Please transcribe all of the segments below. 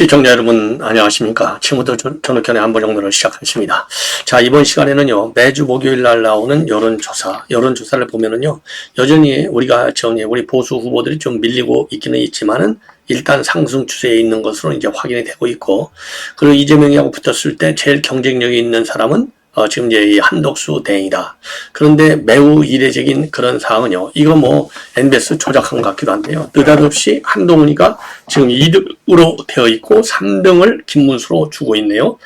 시청자 여러분 안녕하십니까. 지금부터 전흑현의 안보정론을 시작하겠습니다. 자, 이번 시간에는요, 매주 목요일 날 나오는 여론조사를 보면은요, 여전히 우리 보수 후보들이 좀 밀리고 있기는 있지만은 일단 상승 추세에 있는 것으로 이제 확인이 되고 있고, 그리고 이재명이하고 붙었을 때 제일 경쟁력이 있는 사람은 지금 이제 이 한덕수 대행이다. 그런데 매우 이례적인 그런 사항은요, 이거 뭐 NBS 조작한 것 같기도 한데요, 느닷없이 한동훈이가 지금 2등으로 되어 있고 3등을 김문수로 주고 있네요.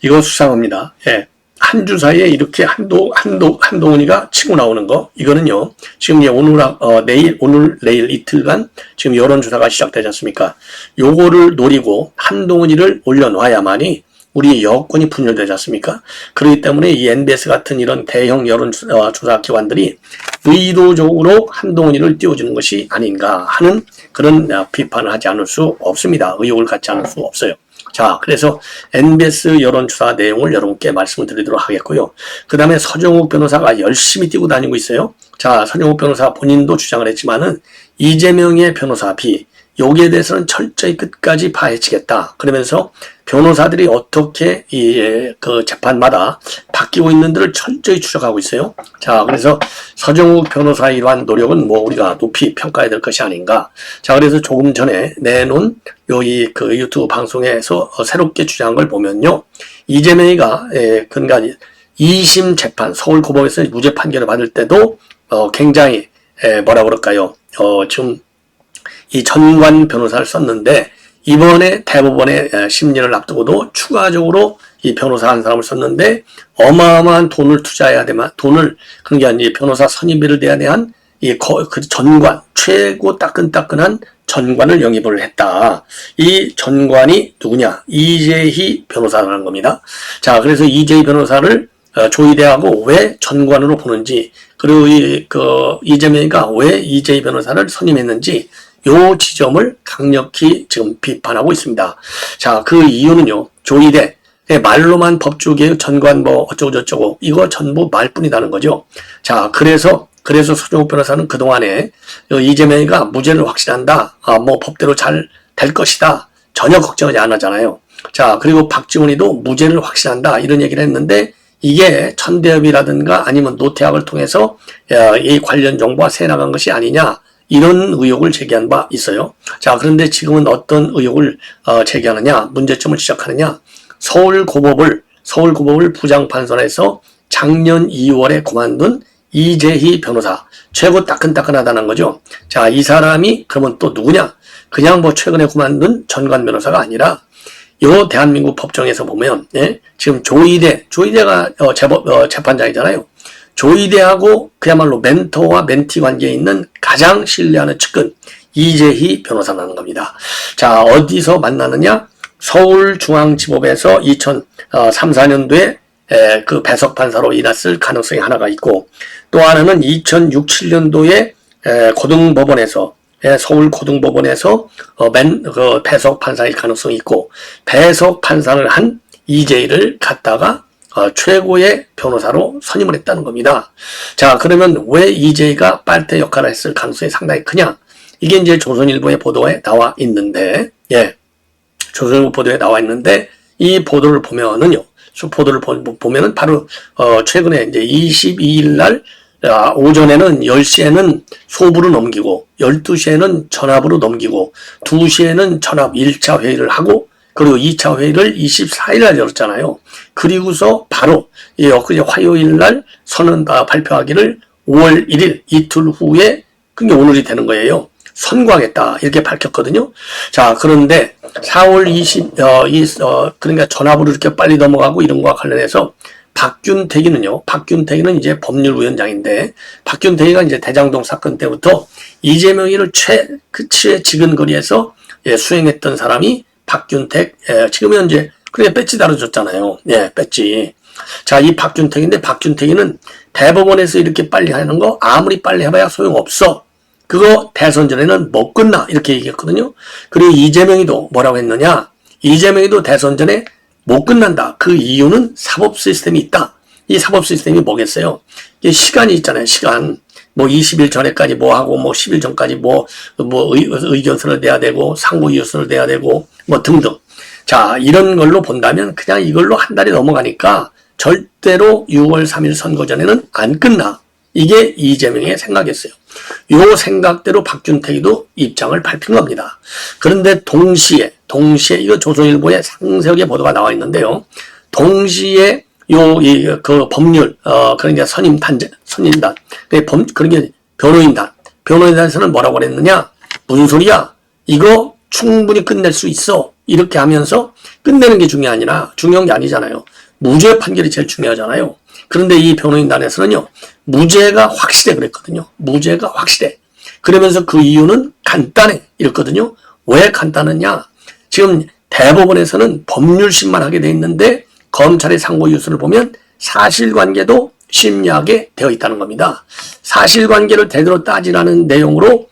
이거 수상합니다. 예. 한 주 사이에 이렇게 한동훈이가 치고 나오는 거, 이거는요, 지금 이제 오늘, 내일 이틀간 지금 여론조사가 시작되지 않습니까? 요거를 노리고 한동훈이를 올려놔야만이 우리 여권이 분열되지 않습니까? 그렇기 때문에 이 NBS 같은 이런 대형 여론조사 기관들이 의도적으로 한동훈이를 띄워주는 것이 아닌가 하는 그런 비판을 하지 않을 수 없습니다. 의혹을 갖지 않을 수 없어요. 자, 그래서 NBS 여론조사 내용을 여러분께 말씀을 드리도록 하겠고요. 그 다음에 서정욱 변호사가 열심히 뛰고 다니고 있어요. 자, 서정욱 변호사 본인도 주장을 했지만은 이재명의 변호사 여기에 대해서는 철저히 끝까지 파헤치겠다. 그러면서 변호사들이 어떻게 그 재판마다 바뀌고 있는지를 철저히 추적하고 있어요. 자, 그래서 서정욱 변호사의 이러한 노력은 뭐 우리가 높이 평가해야 될 것이 아닌가. 자, 그래서 조금 전에 내놓은 그 유튜브 방송에서 새롭게 주장한 걸 보면요, 이재명이가 그러니까 2심 재판 서울고법에서 무죄 판결을 받을 때도 굉장히 뭐라 그럴까요? 지금 이 전관 변호사를 썼는데, 이번에 대법원의 심리를 앞두고도 추가적으로 이 변호사 한 사람을 썼는데, 어마어마한 돈을 투자해야 되만, 그런 게 아니라 변호사 선임비를 내야 대한 그 전관, 최고 따끈따끈한 전관을 영입을 했다. 이 전관이 누구냐? 이재희 변호사라는 겁니다. 자, 그래서 이재희 변호사를 조의대하고 왜 전관으로 보는지, 그리고 이재명이가 왜 이재희 변호사를 선임했는지, 요 지점을 강력히 지금 비판하고 있습니다. 자, 그 이유는요, 조의대, 말로만 법조계의 전관 어쩌고저쩌고, 이거 전부 말뿐이라는 거죠. 자, 그래서 서정욱 변호사는 그동안에 이재명이가 무죄를 확신한다, 뭐 법대로 잘 될 것이다, 전혀 걱정하지 않았잖아요. 자, 그리고 박지원이도 무죄를 확신한다, 이런 얘기를 했는데, 이게 천대엽이라든가 아니면 노태학을 통해서 이 관련 정보가 새나간 것이 아니냐, 이런 의혹을 제기한 바 있어요. 자, 그런데 지금은 어떤 의혹을 제기하느냐, 문제점을 지적하느냐, 서울고법을 부장판사에서 작년 2월에 그만둔 이재희 변호사, 최고 따끈따끈하다는 거죠. 자, 이 사람이 그러면 또 누구냐? 그냥 뭐 최근에 그만둔 전관 변호사가 아니라, 요 대한민국 법정에서 보면, 지금 조의대가 재판장이잖아요. 조의대하고 그야말로 멘토와 멘티 관계에 있는 가장 신뢰하는 측근 이재희 변호사라는 겁니다. 자, 어디서 만나느냐? 서울중앙지법에서 2003, 4년도에 그 배석 판사로 일했을 가능성이 하나가 있고, 또 하나는 2006, 7년도에 고등법원에서 서울 고등법원에서 그 배석 판사일 가능성이 있고, 배석 판사를 한 이재희를 갖다가 최고의 변호사로 선임을 했다는 겁니다. 자, 그러면 왜 이재희가 빨대 역할을 했을 가능성이 상당히 크냐? 이게 이제 조선일보의 보도에 나와 있는데, 조선일보 보도에 나와 있는데, 이 보도를 보면은요, 보면은 바로 최근에 이제 22일 날 오전에는 10시에는 소부로 넘기고, 12시에는 전압으로 넘기고, 2시에는 전압 1차 회의를 하고, 그리고 2차 회의를 24일 날 열었잖아요. 그리고서 바로 엊그제 화요일 날 선언 발표하기를 5월 1일 이틀 후에, 그게 오늘이 되는 거예요. 선고하겠다, 이렇게 밝혔거든요. 자, 그런데 4월 20, 그러니까 전압으로 이렇게 빨리 넘어가고 이런 거와 관련해서 박균택이는 이제 법률위원장인데, 박균택이가 이제 대장동 사건 때부터 이재명이를 최 지근거리에서 수행했던 사람이 박균택, 지금 현재, 그래, 배지 다뤄줬잖아요. 배지. 자, 이 박균택인데, 박균택이는 대법원에서 이렇게 빨리 하는 거 아무리 빨리 해봐야 소용없어. 그거 대선 전에는 못 끝나. 이렇게 얘기했거든요. 그리고 이재명이도 뭐라고 했느냐? 이재명이도 대선 전에 못 끝난다. 그 이유는 사법 시스템이 있다. 이 사법 시스템이 뭐겠어요? 이게 시간이 있잖아요. 시간. 뭐 20일 전에까지 뭐 하고 뭐 10일 전까지 뭐 의견서를 내야 되고 상고 이유서를 내야 되고 뭐 등등. 자, 이런 걸로 본다면 그냥 이걸로 한 달이 넘어가니까 절대로 6월 3일 선거 전에는 안 끝나. 이게 이재명의 생각이었어요. 요 생각대로 박준택이도 입장을 밝힌 겁니다. 그런데 동시에 이거 조선일보에 상세하게 보도가 나와 있는데요. 동시에 그 법률, 그러니까 선임단, 그러니까 변호인단에서는 뭐라고 그랬느냐? 무슨 소리야? 이거 충분히 끝낼 수 있어. 이렇게 하면서 끝내는 게 중요한 게 아니잖아요. 무죄 판결이 제일 중요하잖아요. 그런데 이 변호인단에서는요, 무죄가 확실해 그랬거든요. 무죄가 확실해. 그러면서 그 이유는 간단해. 이랬거든요. 왜 간단하냐? 지금 대법원에서는 법률심만 하게 돼 있는데 검찰의 상고이유서를 보면 사실관계도 심리하게 되어 있다는 겁니다. 사실관계를 제대로 따지라는 내용으로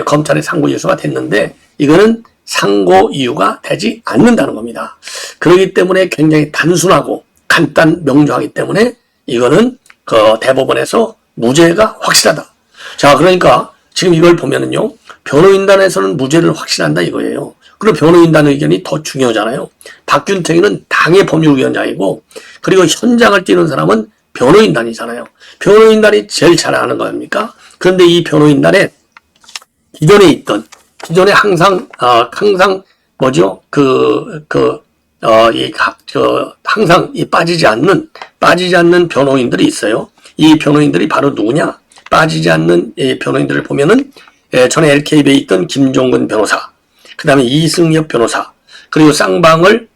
검찰의 상고이유서가 됐는데 이거는 상고이유가 되지 않는다는 겁니다. 그렇기 때문에 굉장히 단순하고 간단 명료하기 때문에 이거는 그 대법원에서 무죄가 확실하다. 자, 그러니까 지금 이걸 보면은요, 변호인단에서는 무죄를 확신한다 이거예요. 그리고 변호인단 의견이 더 중요하잖아요. 박준택이는 당의 법률위원장이고, 그리고 현장을 뛰는 사람은 변호인단이잖아요. 변호인단이 제일 잘 아는 거아닙니까? 그런데 이 변호인단에 기존에 항상 뭐죠? 항상 빠지지 않는 변호인들이 있어요. 이 변호인들이 바로 누구냐? 빠지지 않는 이 변호인들을 보면은, 전에 LKB에 있던 김종근 변호사, 그 다음에 이승엽 변호사, 그리고 쌍방을,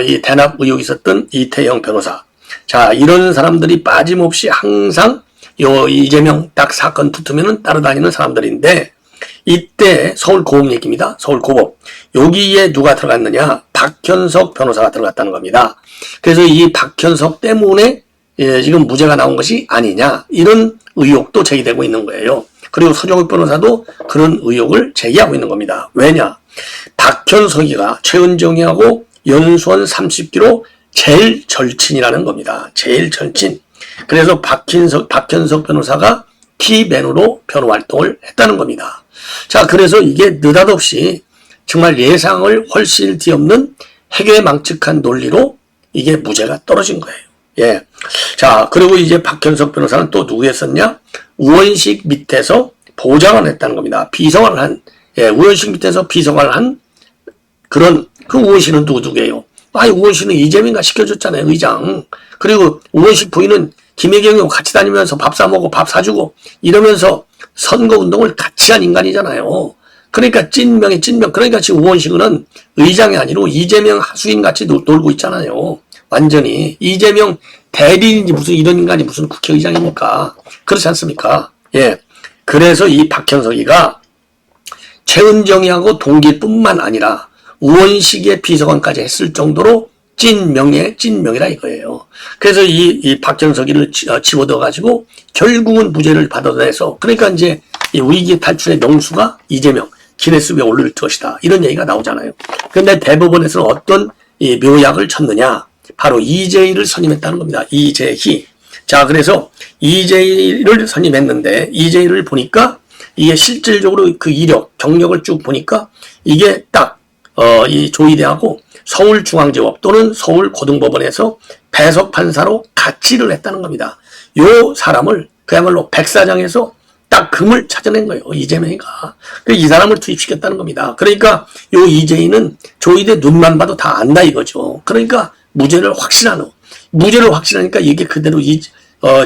이 대납 의혹이 있었던 이태영 변호사. 자, 이런 사람들이 빠짐없이 항상 이재명 딱 사건 붙으면은 따라다니는 사람들인데, 이때 서울고법 얘기입니다. 서울고법. 여기에 누가 들어갔느냐? 박현석 변호사가 들어갔다는 겁니다. 그래서 이 박현석 때문에 지금 무죄가 나온 것이 아니냐, 이런 의혹도 제기되고 있는 거예요. 그리고 서정욱 변호사도 그런 의혹을 제기하고 있는 겁니다. 왜냐? 박현석이가 최은정이하고 연수원 30기로 제일 절친이라는 겁니다. 제일 절친. 그래서 박현석 변호사가 키맨으로 변호 활동을 했다는 겁니다. 자, 그래서 이게 느닷없이 정말 예상을 훨씬 뒤엎는 해괴망측한 논리로 이게 무죄가 떨어진 거예요. 예. 자, 그리고 이제 박현석 변호사는 또 누구였었냐? 우원식 밑에서 보좌관을 했다는 겁니다. 비서관을 한, 우원식 밑에서 비서관을 한 그런, 그 우원식은 누구예요? 우원식은 이재명이가 시켜줬잖아요, 의장. 그리고 우원식 부인은 김혜경이하고 같이 다니면서 밥 사먹고 밥 사주고 이러면서 선거운동을 같이 한 인간이잖아요. 그러니까 찐명의 찐명. 그러니까 지금 우원식은 의장이 아니고 이재명 하수인 같이 놀고 있잖아요. 완전히. 이재명 대리인지 무슨 이런 인간이 무슨 국회의장입니까? 그렇지 않습니까? 예. 그래서 이 박현석이가 최은정이하고 동기뿐만 아니라 우원식의 비서관까지 했을 정도로 찐명이라 이거예요. 그래서 이 박현석이를 집어넣어가지고 결국은 무죄를 받아내서, 그러니까 이제 이 위기 탈출의 명수가 이재명, 기네스북에 오를 것이다, 이런 얘기가 나오잖아요. 그런데 대법원에서는 어떤 이 묘약을 쳤느냐? 바로 이재희를 선임했다는 겁니다. 이재희. 자, 그래서 이재희를 선임했는데, 이재희를 보니까 이게 실질적으로 그 이력, 경력을 쭉 보니까 이게 딱 이 조이대하고 서울중앙지법 또는 서울고등법원에서 배석판사로 같이 일을 했다는 겁니다. 요 사람을 그야말로 백사장에서 딱 금을 찾아낸 거예요, 이재명이가. 이 사람을 투입시켰다는 겁니다. 그러니까 요 이재희는 조이대 눈만 봐도 다 안다 이거죠. 그러니까 무죄를 확신하니까 이게 그대로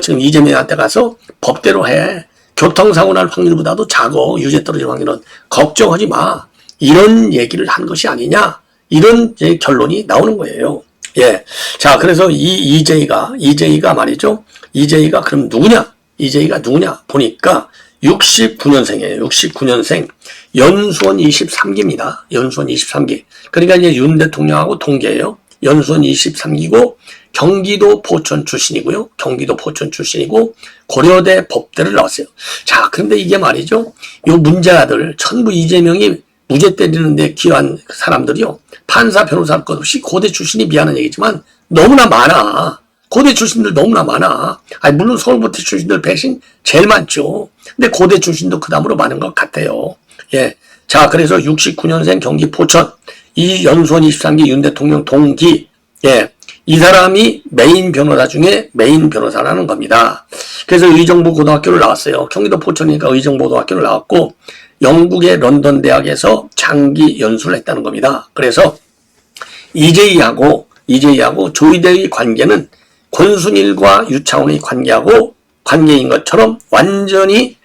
지금 이재명한테 가서 법대로 해. 교통사고 날 확률보다도 작어. 유죄 떨어질 확률은. 걱정하지 마. 이런 얘기를 한 것이 아니냐. 이런 결론이 나오는 거예요. 예. 자, 그래서 이재희가 말이죠. 이재희가 그럼 누구냐? 이재희가 누구냐? 보니까 69년생이에요. 69년생. 연수원 23기입니다. 연수원 23기. 그러니까 이제 윤 대통령하고 동기예요. 연수원 23기고 경기도 포천 출신이고요. 경기도 포천 출신이고 고려대 법대를 나왔어요. 자, 그런데 이게 말이죠. 요 문제아들 전부 이재명이 무죄 때리는데 기여한 사람들이요. 판사, 변호사 할 것 없이 고대 출신이 미안한 얘기지만 너무나 많아. 고대 출신들 너무나 많아. 아니, 물론 서울고대 출신들 배신 제일 많죠. 근데 고대 출신도 그 다음으로 많은 것 같아요. 예. 자, 그래서 69년생 경기 포천, 이 연수원 23기 윤 대통령 동기, 예. 이 사람이 메인 변호사 중에 메인 변호사라는 겁니다. 그래서 의정부 고등학교를 나왔어요. 경기도 포천이니까 의정부 고등학교를 나왔고, 영국의 런던 대학에서 장기 연수를 했다는 겁니다. 그래서 이재희하고 조이대의 관계는 권순일과 유창훈의 관계인 것처럼 완전히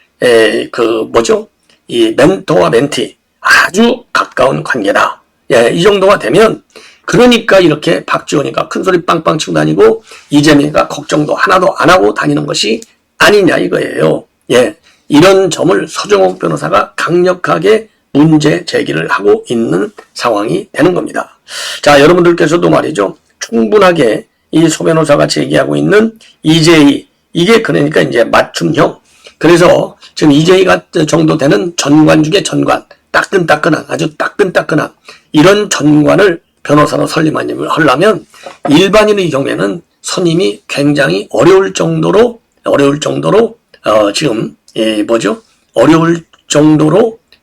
이 멘토와 멘티 아주 가까운 관계다. 예, 이 정도가 되면 그러니까 이렇게 박지원이가 큰소리 빵빵 치고 다니고 이재명이가 걱정도 하나도 안 하고 다니는 것이 아니냐 이거예요. 예, 이런 점을 서정옥 변호사가 강력하게 문제 제기를 하고 있는 상황이 되는 겁니다. 자, 여러분들께서도 말이죠. 충분하게 이 소 변호사가 제기하고 있는 이재희, 이게 그러니까 이제 맞춤형. 그래서 지금 이재희가 정도 되는 전관 중에 전관, 따끈따끈한, 아주 따끈따끈한 이런 전관을 변호사로 설립하려면 일반인의 경우에는 선임이 굉장히 어려울 정도로 어려울 정도로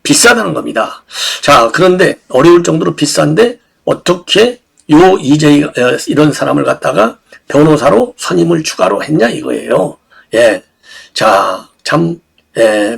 비싸다는 겁니다. 자, 그런데 어려울 정도로 비싼데 어떻게 이재희 이런 사람을 갖다가 변호사로 선임을 추가로 했냐 이거예요. 예, 자, 참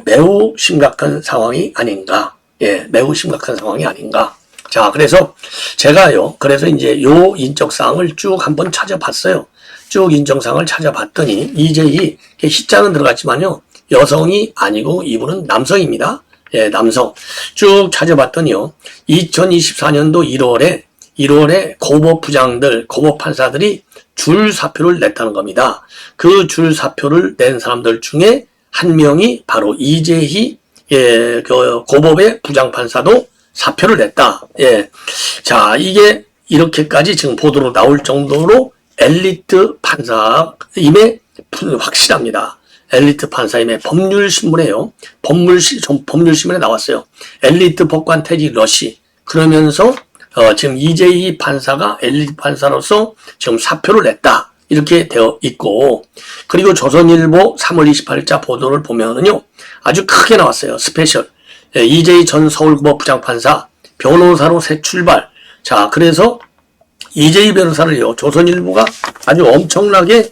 매우 심각한 상황이 아닌가. 예, 매우 심각한 상황이 아닌가. 자, 그래서 제가요, 그래서 이제 요 인적사항을 쭉 한번 찾아봤어요. 쭉 인적사항을 찾아봤더니 이재희 희자는 들어갔지만요, 여성이 아니고 이분은 남성입니다. 예, 남성. 쭉 찾아봤더니요, 2024년도 1월에 고법 판사들이 줄 사표를 냈다는 겁니다. 그 줄 사표를 낸 사람들 중에 한 명이 바로 이재희, 예, 그 고법의 부장판사도 사표를 냈다. 예. 자, 이게 이렇게까지 지금 보도로 나올 정도로 엘리트 판사임에 확실합니다. 엘리트 판사임에 법률신문에요. 법률신문에 나왔어요. 엘리트 법관 퇴직 러시. 그러면서 지금 이재희 판사가 엘리트 판사로서 지금 사표를 냈다. 이렇게 되어 있고, 그리고 조선일보 3월 28일자 보도를 보면은요, 아주 크게 나왔어요. 스페셜. 이재희 전 서울고법 부장판사 변호사로 새 출발. 자, 그래서 이재희 변호사를요, 조선일보가 아주 엄청나게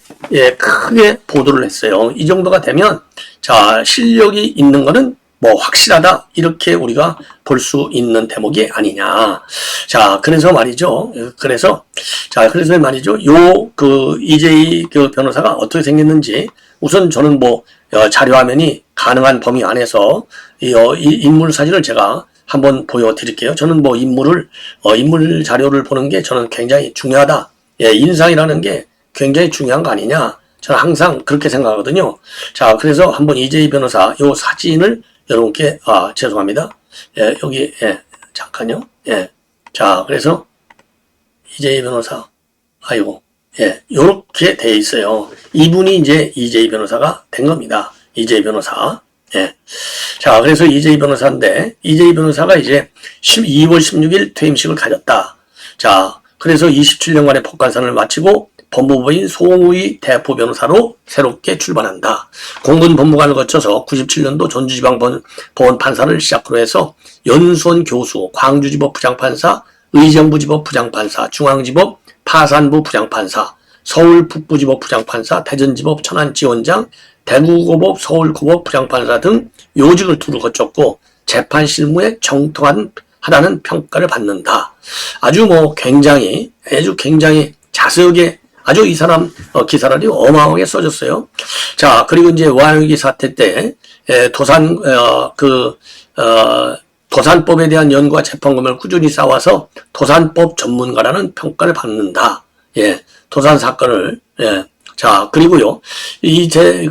크게 보도를 했어요. 이 정도가 되면 자, 실력이 있는 거는 뭐 확실하다 이렇게 우리가 볼 수 있는 대목이 아니냐. 자, 그래서 말이죠. 그래서 말이죠. 이재희 그 변호사가 어떻게 생겼는지 우선 저는 자료화면이 가능한 범위 안에서 이 인물 사진을 제가 한번 보여드릴게요. 저는 인물 자료를 보는 게 저는 굉장히 중요하다. 예, 인상이라는 게 굉장히 중요한 거 아니냐. 저는 항상 그렇게 생각하거든요. 자, 그래서 한번 이재희 변호사 요 사진을 여러분께, 죄송합니다. 예, 여기, 예, 잠깐요. 예. 자, 그래서 이재희 변호사, 예, 요렇게 돼 있어요. 이분이 이제 이재희 변호사가 된 겁니다. 이재희 변호사. 예. 자, 그래서 이재희 변호사인데, 이재희 변호사가 이제 2월 16일 퇴임식을 가졌다. 자, 그래서 27년간의 법관생활을 마치고 법무부인 송우희 대표 변호사로 새롭게 출발한다. 공군 법무관을 거쳐서 97년도 전주지방법원 판사를 시작으로 해서 연수원 교수, 광주지법 부장판사, 의정부지법 부장판사, 중앙지법 파산부 부장판사, 서울 북부지법 부장판사, 대전지법 천안지원장, 대구고법 서울고법 부장판사 등 요직을 두루 거쳤고 재판 실무에 정통하다는 평가를 받는다. 아주 굉장히 자세하게 아주 이 사람 기사를 어마어마하게 써줬어요. 자, 그리고 이제 와영기 사태 때 도산법에 대한 연구와 재판검을 꾸준히 쌓아서 도산법 전문가라는 평가를 받는다. 예, 도산 사건을, 예. 자, 그리고요, 이재희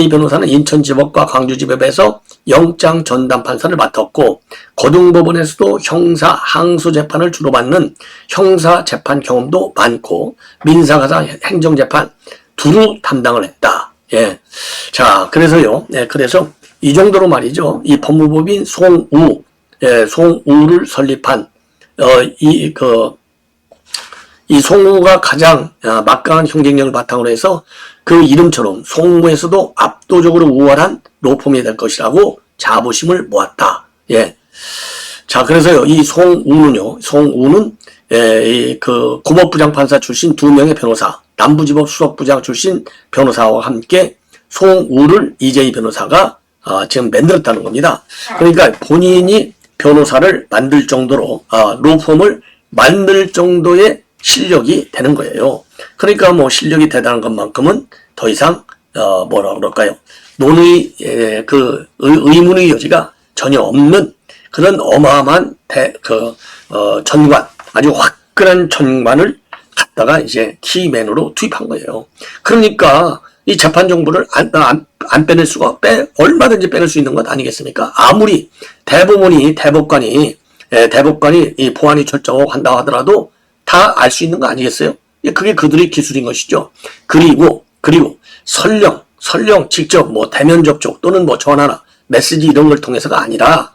변호사는 인천지법과 광주지법에서 영장 전담 판사를 맡았고, 고등법원에서도 형사 항소 재판을 주로 받는 형사 재판 경험도 많고, 민사가사 행정재판 두루 담당을 했다. 예. 자, 그래서요, 예, 그래서 이 정도로 말이죠, 이 법무법인 송우를 설립한, 이 송우가 가장 막강한 경쟁력을 바탕으로 해서 그 이름처럼 송우에서도 압도적으로 우월한 로펌이 될 것이라고 자부심을 모았다. 예. 자, 그래서요, 이 송우는 그 고법부장판사 출신 2명의 변호사, 남부지법 수석부장 출신 변호사와 함께 송우를 이재희 변호사가 지금 만들었다는 겁니다. 그러니까 본인이 변호사를 만들 정도로 로펌을 만들 정도의 실력이 되는 거예요. 그러니까 뭐 실력이 대단한 것만큼은 더 이상 뭐라 그럴까요? 의문의 여지가 전혀 없는 그런 어마어마한 전관, 아주 화끈한 전관을 갖다가 이제 키맨으로 투입한 거예요. 그러니까 이 재판 정보를 안 빼낼 수가 얼마든지 빼낼 수 있는 것 아니겠습니까? 아무리 대법관이 이 보안이 철저하고 한다 하더라도 다 알 수 있는 거 아니겠어요? 그게 그들의 기술인 것이죠. 그리고 설령 직접 뭐 대면 접촉 또는 뭐 전화나 메시지 이런 걸 통해서가 아니라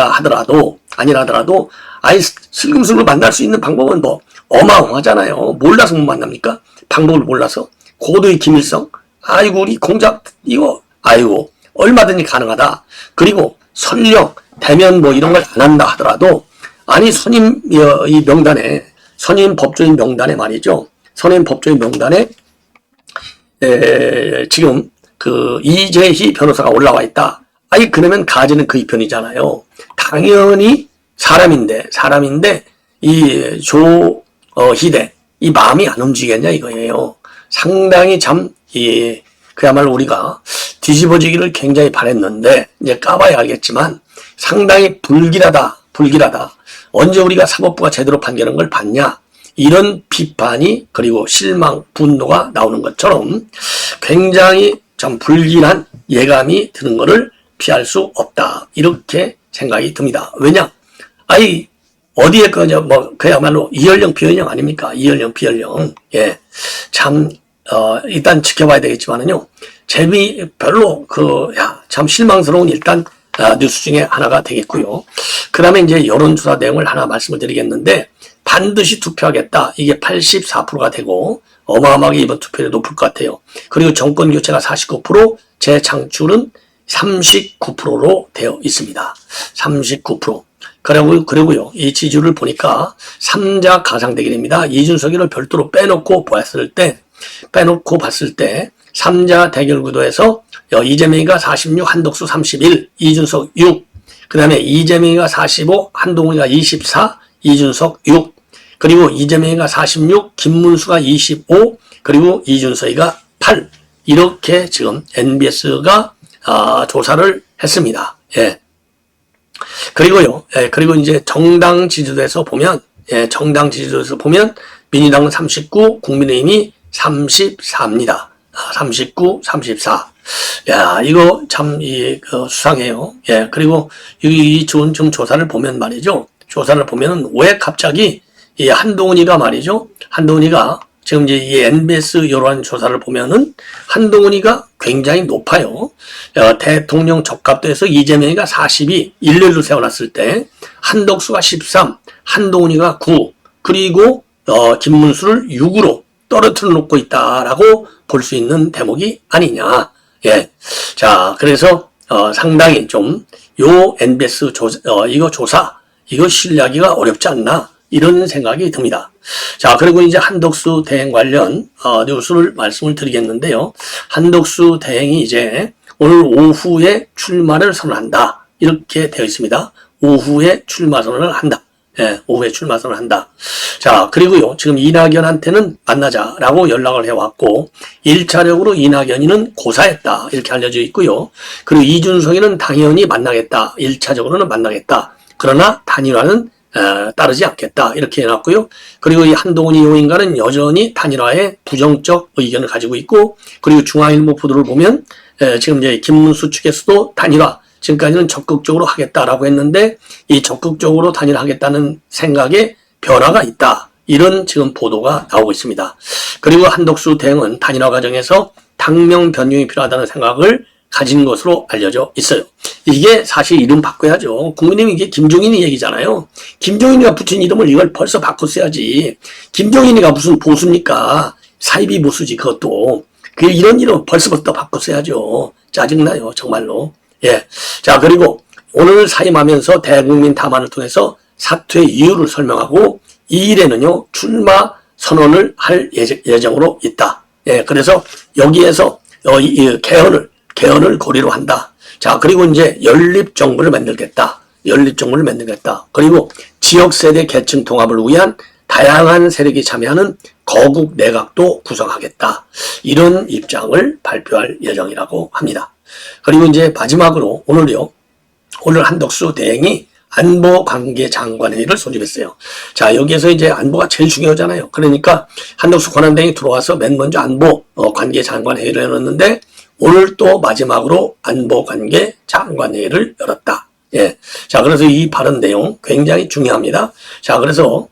하더라도 아예 슬금슬금 만날 수 있는 방법은 뭐 어마어마하잖아요. 몰라서 못 만납니까? 방법을 몰라서. 고도의 기밀성. 아이고, 우리 공작, 아이고, 얼마든지 가능하다. 그리고 설령 대면 뭐 이런 걸 안 한다 하더라도, 아니, 선임 법조인 명단에 말이죠. 선임 법조인 명단에, 지금 그 이재희 변호사가 올라와 있다. 아니, 그러면 가지는 그의 편이잖아요. 당연히 사람인데, 이 조희대, 이 마음이 안 움직이겠냐 이거예요. 상당히 그야말로 우리가 뒤집어지기를 굉장히 바랬는데, 이제 까봐야 알겠지만, 상당히 불길하다. 언제 우리가 사법부가 제대로 판결한 걸 봤냐? 이런 비판이, 그리고 실망, 분노가 나오는 것처럼 굉장히 좀 불길한 예감이 드는 것을 피할 수 없다. 이렇게 생각이 듭니다. 왜냐? 어디에 그야말로 이연령, 비연령 아닙니까? 이연령, 비연령. 예. 일단 지켜봐야 되겠지만은요. 별로 참 실망스러운 일단 뉴스 중에 하나가 되겠고요. 그 다음에 이제 여론조사 내용을 하나 말씀을 드리겠는데, 반드시 투표하겠다. 이게 84%가 되고, 어마어마하게 이번 투표율이 높을 것 같아요. 그리고 정권 교체가 49%, 재창출은 39%로 되어 있습니다. 39%. 그리고요, 이 지지율을 보니까 3자 가상대결입니다. 이준석이를 별도로 빼놓고 봤을 때, 3자 대결 구도에서 이재명이가 46, 한덕수 31, 이준석 6, 그 다음에 이재명이가 45, 한동훈이가 24, 이준석 6, 그리고 이재명이가 46, 김문수가 25, 그리고 이준석이가 8. 이렇게 지금 NBS가 조사를 했습니다. 예. 그리고요, 그리고 이제 정당 지지도에서 보면, 민주당은 39, 국민의힘이 34입니다. 39, 34. 야, 이거 참, 수상해요. 예, 그리고 이 좋은 조사를 보면 말이죠. 조사를 보면은 왜 갑자기 이 한동훈이가 지금 이제 이 NBS 여론 조사를 보면은 한동훈이가 굉장히 높아요. 대통령 적합도에서 이재명이가 42, 일렬로 세워놨을 때 한덕수가 13, 한동훈이가 9, 그리고 김문수를 6으로 떨어뜨려 놓고 있다라고 볼 수 있는 대목이 아니냐. 예. 자, 그래서 상당히 좀 요 NBS 조사 이거 신뢰하기가 어렵지 않나 이런 생각이 듭니다. 자, 그리고 이제 한덕수 대행 관련 뉴스를 말씀을 드리겠는데요. 한덕수 대행이 이제 오늘 오후에 출마를 선언한다. 이렇게 되어 있습니다. 오후에 출마 선언을 한다. 예, 오후에 출마 선언을 한다. 자, 그리고요, 지금 이낙연한테는 만나자라고 연락을 해왔고, 1차적으로 이낙연이는 고사했다. 이렇게 알려져 있고요. 그리고 이준석이는 당연히 만나겠다. 1차적으로는 만나겠다. 그러나 단일화는 따르지 않겠다. 이렇게 해놨고요. 그리고 이 한동훈 의원인가는 여전히 단일화에 부정적 의견을 가지고 있고, 그리고 중앙일보 보도를 보면, 지금 이제 김문수 측에서도 단일화, 지금까지는 적극적으로 하겠다라고 했는데 이 적극적으로 단일하겠다는 생각에 변화가 있다. 이런 지금 보도가 나오고 있습니다. 그리고 한덕수 대행은 단일화 과정에서 당명 변경이 필요하다는 생각을 가진 것으로 알려져 있어요. 이게 사실 이름 바꿔야죠. 국민의힘 이게 김종인이 얘기잖아요. 김종인이가 붙인 이름을 이걸 벌써 바꿨어야지. 김종인이가 무슨 보수입니까? 사이비 보수지 그것도. 이런 이름 벌써부터 바꿨어야죠. 짜증나요 정말로. 예. 자 그리고 오늘 사임하면서 대국민 담화를 통해서 사퇴 이유를 설명하고 2일에는요 출마 선언을 할 예정으로 있다. 예. 그래서 여기에서 개헌을 고리로 한다. 자, 그리고 이제 연립정부를 만들겠다. 연립정부를 만들겠다. 그리고 지역세대 계층 통합을 위한 다양한 세력이 참여하는 거국 내각도 구성하겠다. 이런 입장을 발표할 예정이라고 합니다. 그리고 이제 마지막으로 오늘 한덕수 대행이 안보관계장관회의를 소집했어요. 자, 여기에서 이제 안보가 제일 중요하잖아요. 그러니까 한덕수 권한대행이 들어와서 맨 먼저 안보관계장관회의를 열었는데 오늘 또 마지막으로 안보관계장관회의를 열었다. 예. 자, 그래서 이 발언 내용 굉장히 중요합니다. 자, 그래서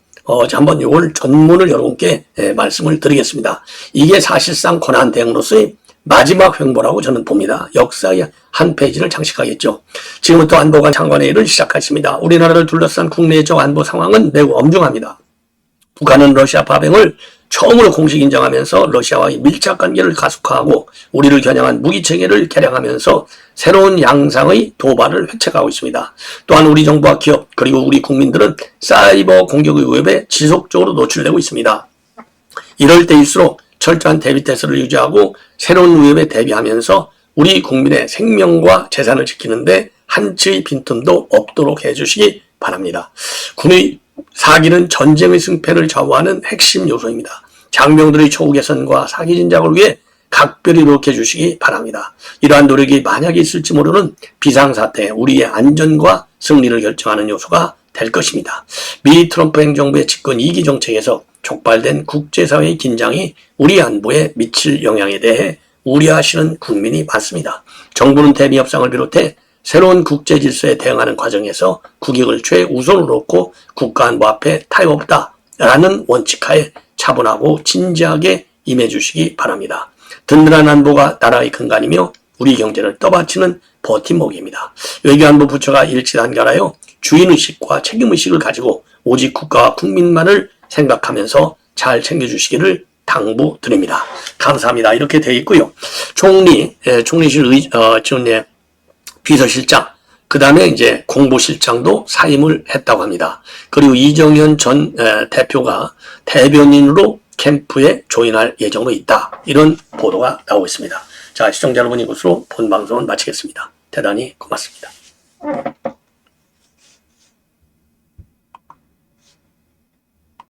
한번 이걸 전문을 여러분께 말씀을 드리겠습니다. 이게 사실상 권한대행으로서의 마지막 횡보라고 저는 봅니다. 역사의 한 페이지를 장식하겠죠. 지금부터 안보관 장관회의를 시작하십니다. 우리나라를 둘러싼 국내적 안보 상황은 매우 엄중합니다. 북한은 러시아 파병을 처음으로 공식 인정하면서 러시아와의 밀착 관계를 가속화하고 우리를 겨냥한 무기체계를 개량하면서 새로운 양상의 도발을 획책하고 있습니다. 또한 우리 정부와 기업 그리고 우리 국민들은 사이버 공격의 위협에 지속적으로 노출되고 있습니다. 이럴 때일수록 철저한 대비태세를 유지하고 새로운 위협에 대비하면서 우리 국민의 생명과 재산을 지키는데 한치의 빈틈도 없도록 해주시기 바랍니다. 군의 사기는 전쟁의 승패를 좌우하는 핵심 요소입니다. 장병들의 초우 개선과 사기 진작을 위해 각별히 노력해 주시기 바랍니다. 이러한 노력이 만약에 있을지 모르는 비상사태, 우리의 안전과 승리를 결정하는 요소가 될 것입니다. 미 트럼프 행정부의 집권 2기 정책에서 촉발된 국제사회의 긴장이 우리 안보에 미칠 영향에 대해 우려하시는 국민이 많습니다. 정부는 대미 협상을 비롯해 새로운 국제 질서에 대응하는 과정에서 국익을 최우선으로 놓고 국가안보 앞에 타협없다라는 원칙하에 차분하고 진지하게 임해주시기 바랍니다. 든든한 안보가 나라의 근간이며 우리 경제를 떠받치는 버팀목입니다. 외교안보 부처가 일치단결하여 주인의식과 책임의식을 가지고 오직 국가와 국민만을 생각하면서 잘 챙겨주시기를 당부드립니다. 감사합니다. 이렇게 되어 있고요. 총리실 비서실장, 그 다음에 이제 공보실장도 사임을 했다고 합니다. 그리고 이정현 전 대표가 대변인으로 캠프에 조인할 예정으로 있다. 이런 보도가 나오고 있습니다. 자, 시청자 여러분 이것으로 본 방송은 마치겠습니다. 대단히 고맙습니다.